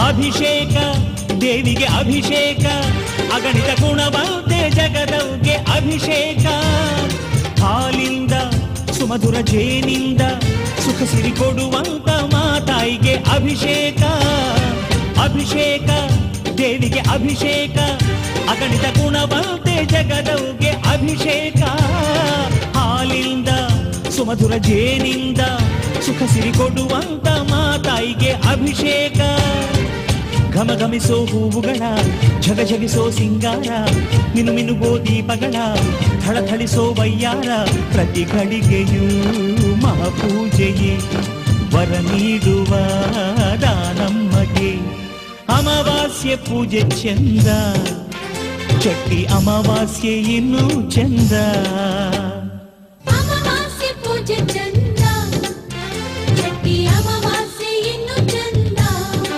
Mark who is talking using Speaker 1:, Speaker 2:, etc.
Speaker 1: ಅಭಿಷೇಕ ದೇವಿಗೆ ಅಭಿಷೇಕ, ಅಗಣಿತ ಗುಣವಂತೆ ಜಗದವ್ಗೆ ಅಭಿಷೇಕ. ಹಾಲಿಂದ ಸುಮಧುರ ಜೇನಿಂದ ಸುಖ ಸಿರಿ ಕೊಡುವಂತ ಮಾತಾಯಿಗೆ ಅಭಿಷೇಕ. ಅಭಿಷೇಕ ದೇವಿಗೆ ಅಭಿಷೇಕ, ಅಗಣಿತ ಗುಣವಂತೆ ಜಗದವ್ಗೆ ಅಭಿಷೇಕ. ಹಾಲಿಂದ ಸುಮಧುರ ಜೇನಿಂದ ಸುಖ ಸಿರಿ ಕೊಡುವಂತ ಮಾತಾಯಿಗೆ ಅಭಿಷೇಕ. ಘಮಘಮಿಸೋ ಹೂವುಗಳ ಝಗಝಗಿಸೋ ಸಿಂಗಾರ, ಮಿನುಮಿನುಗೋ ದೀಪಗಳ ಥಳಥಳಿಸೋ ವಯ್ಯಾರ. ಪ್ರತಿ ಘಳಿಗೆಯೂ ಮಹಾಪೂಜೆಯೇ ವರ ನೀಡುವ ದಾನಮ್ಮಗೆ. ಅಮಾವಾಸ್ಯೆ ಪೂಜೆ ಚಂದ, ಚಟ್ಟಿ ಅಮಾವಾಸ್ಯೆ ಇನ್ನೂ ಚಂದ.
Speaker 2: ಅಮಾವಾಸ್ಯೆ ಪೂಜೆ